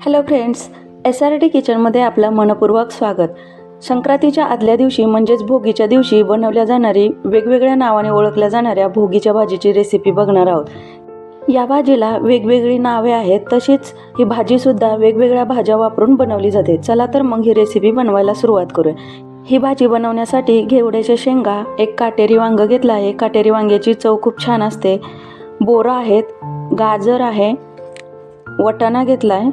Hello friends, SRD किचनमध्ये आपलं मनपूर्वक स्वागत. संक्रांतीच्या आदल्या दिवशी म्हणजेच भोगीच्या दिवशी बनवल्या जाणारी वेगवेगळ्या नावाने ओळखल्या जाणाऱ्या भोगीच्या भाजीची रेसिपी बघणार आहोत. या भाजीला वेगवेगळी नावे आहेत, तशीच ही भाजीसुद्धा वेगवेगळ्या भाज्या वापरून बनवली जाते. चला तर मग ही रेसिपी बनवायला सुरुवात करूया. ही भाजी बनवण्यासाठी घेवड्याच्या शेंगा, एक काटेरी वांगं घेतलं आहे. काटेरी वांग्याची चव खूप छान असते. बोरं आहेत, गाजर आहे, वाटाणा घेतला आहे,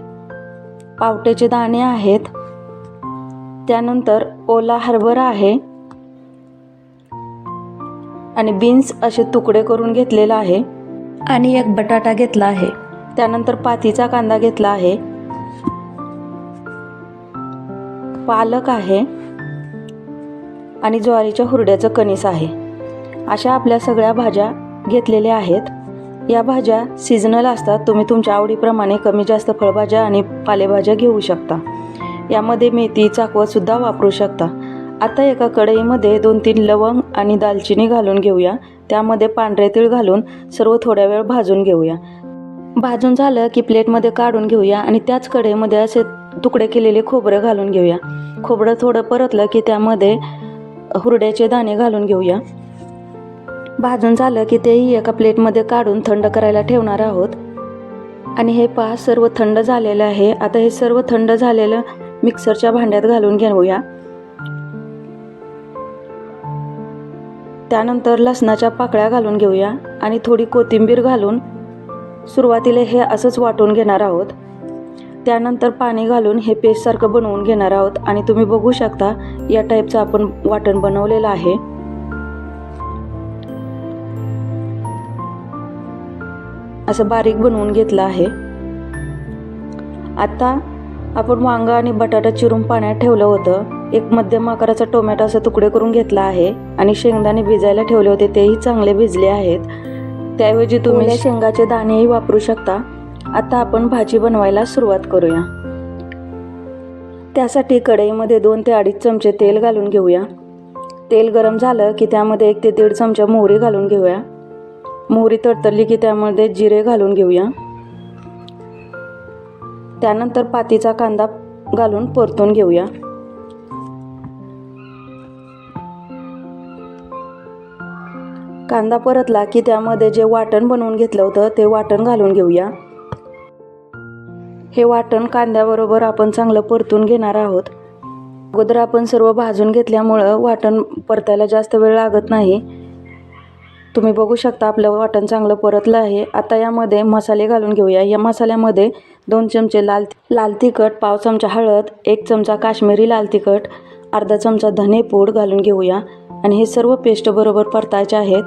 पावट्याचे दाणे आहेत, त्यानंतर ओला हरभरा आहे आणि बीन्स असे तुकडे करून घेतलेला आहे आणि एक बटाटा घेतला आहे. त्यानंतर पातीचा कांदा घेतला आहे, पालक आहे आणि ज्वारीच्या हुरड्याचं कणीस आहे. अशा आपल्या सगळ्या भाज्या घेतलेल्या आहेत. या भाज्या सीझनल असतात. तुम्ही तुमच्या आवडीप्रमाणे कमी जास्त फळभाज्या आणि पालेभाज्या घेऊ शकता. यामध्ये मेथी, चाकवतसुद्धा वापरू शकता. आता एका कढईमध्ये 2-3 लवंग आणि दालचिनी घालून घेऊया. त्यामध्ये पांढरे तीळ घालून सर्व थोड्या वेळ भाजून घेऊया. भाजून झालं की प्लेटमध्ये काढून घेऊया आणि त्याच कढईमध्ये असे तुकडे केलेले खोबरं घालून घेऊया. खोबरं थोडं परतलं की त्यामध्ये हुरड्याचे दाणे घालून घेऊया. भाजून झालं की तेही एका प्लेटमध्ये काढून थंड करायला ठेवणार आहोत. आणि हे पहा, सर्व थंड झालेलं आहे. आता हे सर्व थंड झालेलं मिक्सरच्या भांड्यात घालून घेऊया. त्यानंतर लसणाच्या पाकळ्या घालून घेऊया आणि थोडी कोथिंबीर घालून सुरुवातीला हे असंच वाटून घेणार आहोत. त्यानंतर पाणी घालून हे पेस्टसारखं बनवून घेणार आहोत. आणि तुम्ही बघू शकता या टाईपचं आपण वाटण बनवलेलं आहे. असं बारीक बनवून घेतलं आहे. आता आपण वांगा आणि बटाटा चिरून पाण्यात ठेवलं होतं. एक मध्यम आकाराचा टोमॅटो असा तुकडे करून घेतला आहे आणि शेंगदाणे भिजायला ठेवले होते, तेही चांगले भिजले आहेत. त्याऐवजी तुम्ही शेंगाचे दाणेही वापरू शकता. आता आपण भाजी बनवायला सुरुवात करूया. त्यासाठी कढईमध्ये 2 ते 2.5 चमचे तेल घालून घेऊया. तेल गरम झालं की त्यामध्ये 1 ते 1.5 चमचा मोहरी घालून घेऊया. मोहरी तडतडली की त्यामध्ये जिरे घालून घेऊया. त्यानंतर पातीचा कांदा घालून परतून घेऊया. कांदा परतला की त्यामध्ये जे वाटण बनवून घेतलं होतं ते वाटण घालून घेऊया. हे वाटण कांद्याबरोबर आपण चांगलं परतून घेणार आहोत. अगोदर आपण सर्व भाजून घेतल्यामुळं वाटण परतायला जास्त वेळ लागत नाही. तुम्ही बघू शकता आपलं वाटण चांगलं परतलं आहे. आता यामध्ये मसाले घालून घेऊया. या मसाल्यामध्ये 2 चमचे लाल तिखट, पाव चमचा हळद, 1 चमचा काश्मीरी लाल तिखट, अर्धा चमचा धनेपूड घालून घेऊया. आणि हे सर्व पेस्ट बरोबर परतायचे आहेत.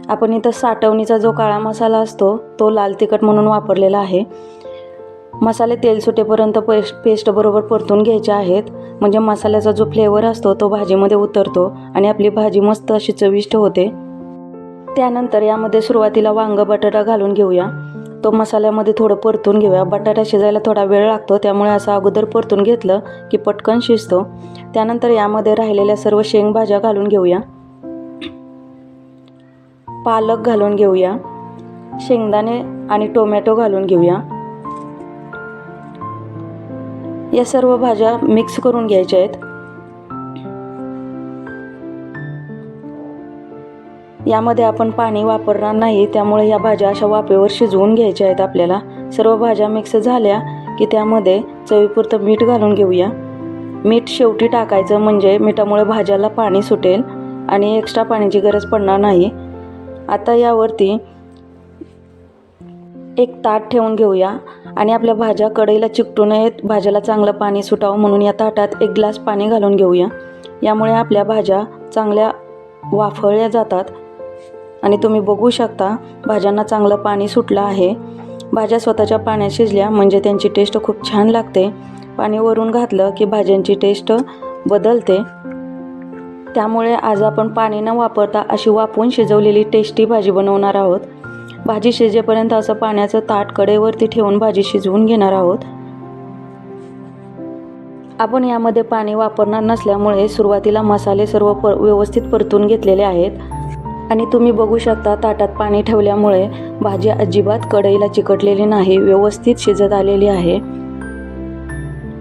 आपण इथं साठवणीचा जो काळा मसाला असतो तो लाल तिखट म्हणून वापरलेला आहे. मसाले तेल सुटेपर्यंत पेस्ट बरोबर परतून घ्यायचे आहेत. म्हणजे मसाल्याचा जो फ्लेवर असतो तो भाजीमध्ये उतरतो आणि आपली भाजी मस्त अशी चविष्ट होते. त्यानंतर यामध्ये सुरुवातीला वांगं बटाटा घालून घेऊया. तो मसाल्यामध्ये थोडं परतून घेऊया. बटाटा शिजायला थोडा वेळ लागतो, त्यामुळे असं अगोदर परतून घेतलं की पटकन शिजतो. त्यानंतर यामध्ये राहिलेल्या सर्व शेंगभाज्या घालून घेऊया. पालक घालून घेऊया. शेंगदाणे आणि टोमॅटो घालून घेऊया. या सर्व भाज्या मिक्स करून घ्यायच्या आहेत. यामध्ये आपण पाणी वापरणार नाही, त्यामुळे या भाज्या अशा वाफेवर शिजवून घ्यायच्या आहेत आपल्याला. सर्व भाज्या मिक्स झाल्या की त्यामध्ये चवीपुरतं मीठ घालून घेऊया. मीठ शेवटी टाकायचं, म्हणजे मिठामुळे भाज्याला पाणी सुटेल आणि एक्स्ट्रा पाण्याची गरज पडणार नाही. आता यावरती एक ताट ठेवून घेऊया आणि आपल्या भाज्या कढईला चिकटू नयेत, भाज्याला चांगलं पाणी सुटावं म्हणून या ताटात 1 ग्लास पाणी घालून घेऊया. यामुळे आपल्या भाज्या चांगल्या वाफळल्या जातात. आणि तुम्ही बघू शकता भाज्यांना चांगलं पाणी सुटलं आहे. भाज्या स्वतःच्या पाण्यात शिजल्या म्हणजे त्यांची टेस्ट खूप छान लागते. पाणी वरून घातलं की भाज्यांची टेस्ट बदलते. त्यामुळे आज आपण पाणी न वापरता अशी वाफवून शिजवलेली टेस्टी भाजी बनवणार आहोत. भाजी शिजेपर्यंत असं पाण्याचं ताट कढईवरती ठेवून भाजी शिजवून घेणार आहोत. आपण यामध्ये पाणी वापरणार नसल्यामुळे सुरुवातीला मसाले सर्व व्यवस्थित परतून घेतलेले आहेत. आणि तुम्ही बघू शकता ताटात पाणी ठेवल्यामुळे भाजी अजिबात कढईला चिकटलेली नाही, व्यवस्थित शिजत आलेली आहे.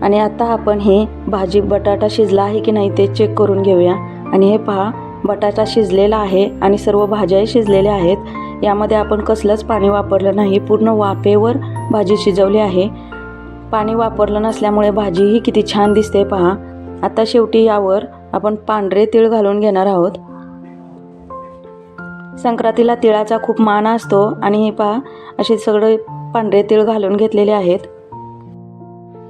आणि आता आपण ही भाजी बटाटा शिजला आहे की नाही ते चेक करून घेऊया. आणि हे पहा, बटाटा शिजलेला आहे आणि सर्व भाज्याही शिजलेल्या आहेत. यामध्ये आपण कसलंच पाणी वापरलं नाही, पूर्ण वाफेवर भाजी शिजवली आहे. पाणी वापरलं नसल्यामुळे भाजी ही किती छान दिसते पहा. आता शेवटी यावर आपण पांढरे तीळ घालून घेणार आहोत. संक्रांतीला तिळाचा खूप मान असतो आणि हे पहा, असे सगळे पांढरे तीळ घालून घेतलेले आहेत.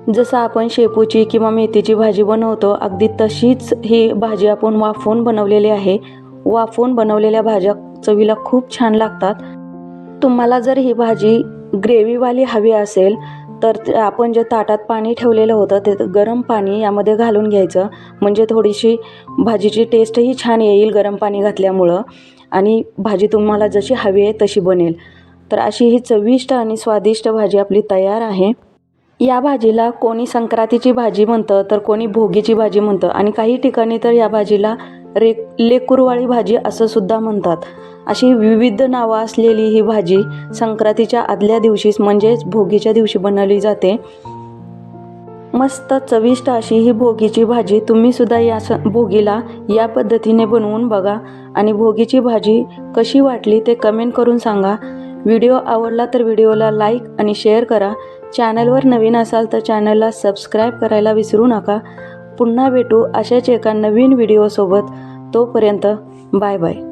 जसं आपण शेपूची किंवा मेथीची भाजी बनवतो अगदी तशीच ही भाजी आपण वाफवून बनवलेली आहे. वाफवून बनवलेल्या भाज्या चवीला खूप छान लागतात. तुम्हाला जर ही भाजी ग्रेव्हीवाली हवी असेल तर आपण जे ताटात पाणी ठेवलेलं होतं ते गरम पाणी यामध्ये घालून घ्यायचं, म्हणजे थोडीशी भाजीची टेस्टही छान येईल गरम पाणी घातल्यामुळं आणि भाजी तुम्हाला जशी हवी आहे तशी बनेल. तर अशी ही चविष्ट आणि स्वादिष्ट भाजी आपली तयार आहे. या भाजीला कोणी संक्रांतीची भाजी म्हणतं तर कोणी भोगीची भाजी म्हणतं आणि काही ठिकाणी तर या भाजीला लेकुरवाळी भाजी असं सुद्धा म्हणतात. अशी विविध नावं असलेली ही भाजी संक्रांतीच्या आदल्या दिवशीच म्हणजेच भोगीच्या दिवशी बनवली जाते. मस्त चविष्ट अशी ही भोगीची भाजी तुम्हीसुद्धा या भोगीला या पद्धतीने बनवून बघा आणि भोगीची भाजी कशी वाटली ते कमेंट करून सांगा. व्हिडिओ आवडला तर व्हिडिओला लाईक आणि शेअर करा. चॅनलवर नवीन असाल तर चॅनलला सबस्क्राईब करायला विसरू नका. पुन्हा भेटू अशाच एका नवीन व्हिडिओसोबत. तोपर्यंत बाय बाय.